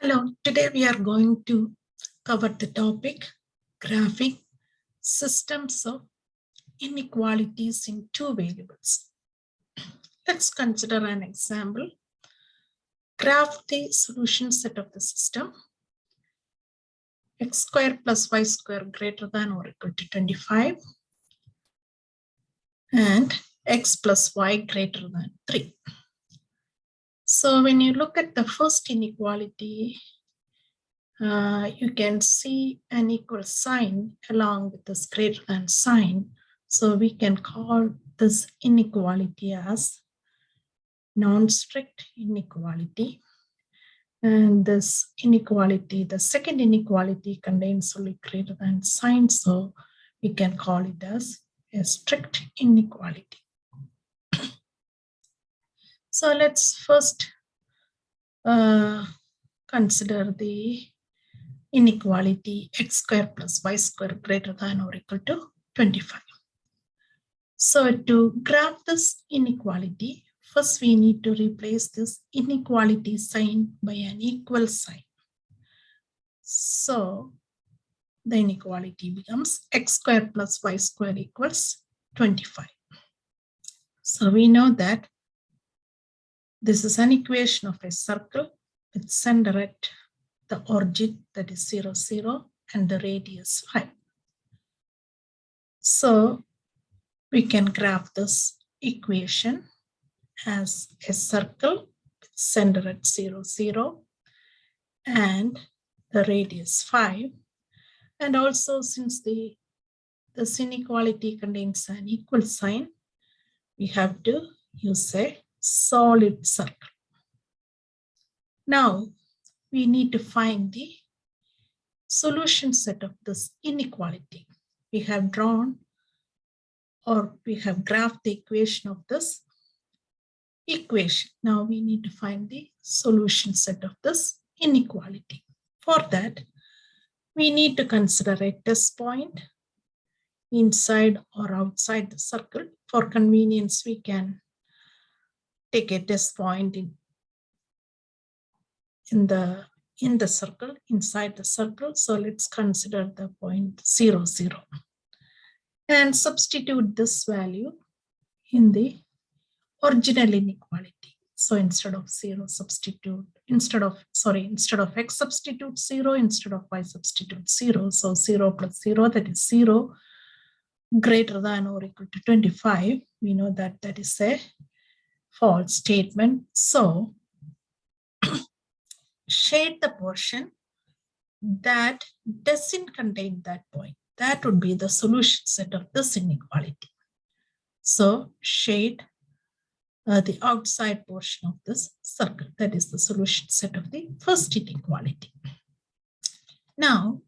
Hello, today we are going to cover the topic graphing systems of inequalities in two variables. Let's consider an example. Graph the solution set of the system x square plus y square greater than or equal to 25 and x plus y greater than 3. So when you look at the first inequality, you can see an equal sign along with this greater than sign. So we can call this inequality as non-strict inequality. And this inequality, the second inequality contains only greater than sign. So we can call it as a strict inequality. So let's first consider the inequality x square plus y square greater than or equal to 25. So to graph this inequality, first we need to replace this inequality sign by an equal sign. So the inequality becomes x square plus y square equals 25. So we know that this is an equation of a circle with center at the origin, that is 0, 0, and the radius 5. So we can graph this equation as a circle with center at 0, 0, and the radius 5. And also, since this inequality contains an equal sign, we have to use a solid circle. Now, we need to find the solution set of this inequality. We have drawn or we have graphed the equation of this equation. Now we need to find the solution set of this inequality. For that, we need to consider a test point inside or outside the circle. For convenience, we can take a test point in the circle, inside the circle. So let's consider the point 0, 0 and substitute this value in the original inequality. So instead of 0, instead of x substitute 0, instead of y substitute 0. So 0 plus 0, that is 0, greater than or equal to 25. We know that that is a false statement. So shade the portion that doesn't contain that point. That would be the solution set of this inequality. So shade the outside portion of this circle. That is the solution set of the first inequality. Now,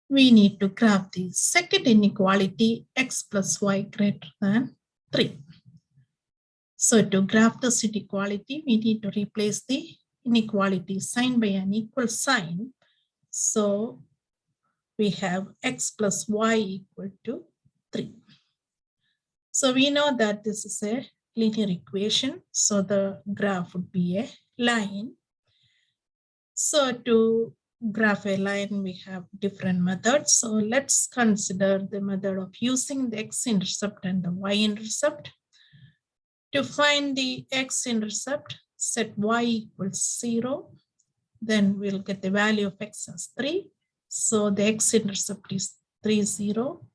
we need to graph the second inequality, x plus y greater than 3. So to graph this inequality, we need to replace the inequality sign by an equal sign. So we have x plus y equal to 3. So we know that this is a linear equation. So the graph would be a line. So to graph a line, we have different methods. So let's consider the method of using the x-intercept and the y-intercept. To find the x-intercept, set y equals 0. Then we'll get the value of x as 3. So the x-intercept is 3, 0.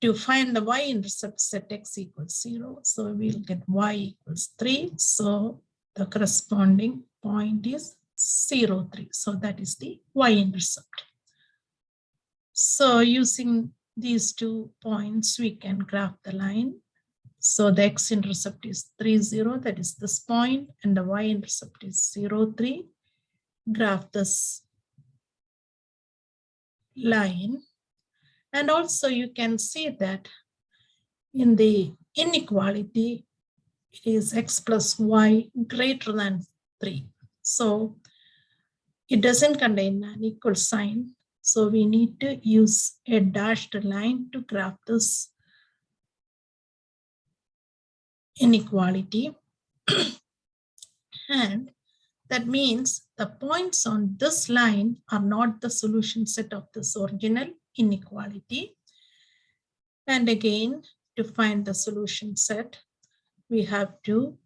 To find the y-intercept, set x equals 0. So we'll get y equals 3. So the corresponding point is 0, 3. So that is the y-intercept. So using these 2 points, we can graph the line. So the x-intercept is 3, 0. That is this point. And the y-intercept is 0, 3. Graph this line. And also you can see that in the inequality, it is x plus y greater than 3. So it doesn't contain an equal sign. So we need to use a dashed line to graph this inequality. And That means the points on this line are not the solution set of this original inequality. And again, to find the solution set, we have to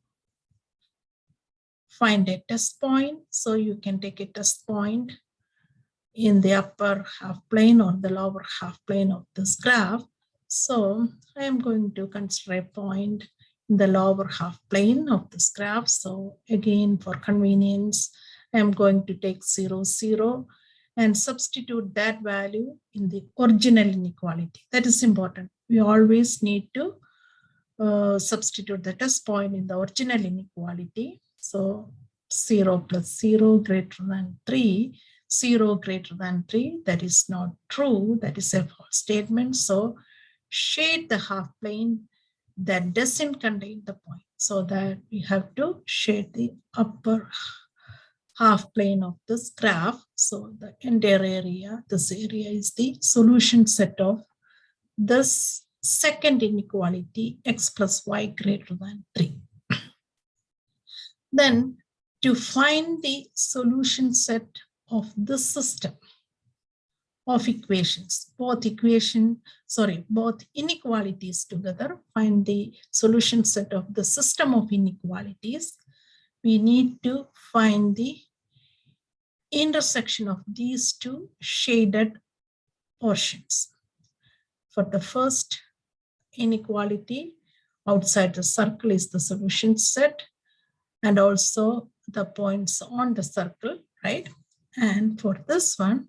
find a test point. So you can take a test point in the upper half plane or the lower half plane of this graph. So I am going to consider a point in the lower half plane of this graph. So again, for convenience, I am going to take 0, 0 and substitute that value in the original inequality. That is important. We always need to substitute the test point in the original inequality. So 0 plus 0 greater than 3, 0 greater than 3, that is not true. That is a false statement. So shade the half plane that doesn't contain the point. So that we have to shade the upper half plane of this graph. So the entire area, this area is the solution set of this second inequality, x plus y greater than 3. Then to find the solution set of this system of equations, both inequalities together, find the solution set of the system of inequalities, we need to find the intersection of these two shaded portions. For the first inequality, outside the circle is the solution set, and also the points on the circle, right? And for this one,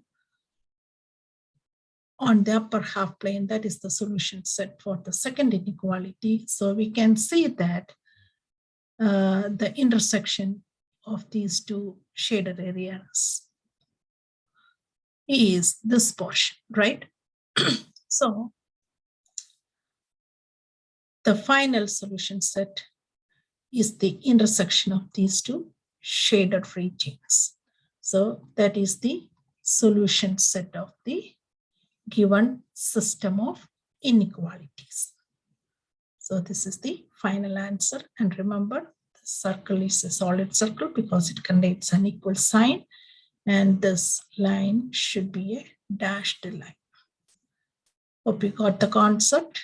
on the upper half plane, that is the solution set for the second inequality. So we can see that the intersection of these two shaded areas is this portion, right? So the final solution set is the intersection of these two shaded regions. So that is the solution set of the given system of inequalities. So this is the final answer. And remember, the circle is a solid circle because it contains an equal sign. And this line should be a dashed line. Hope you got the concept.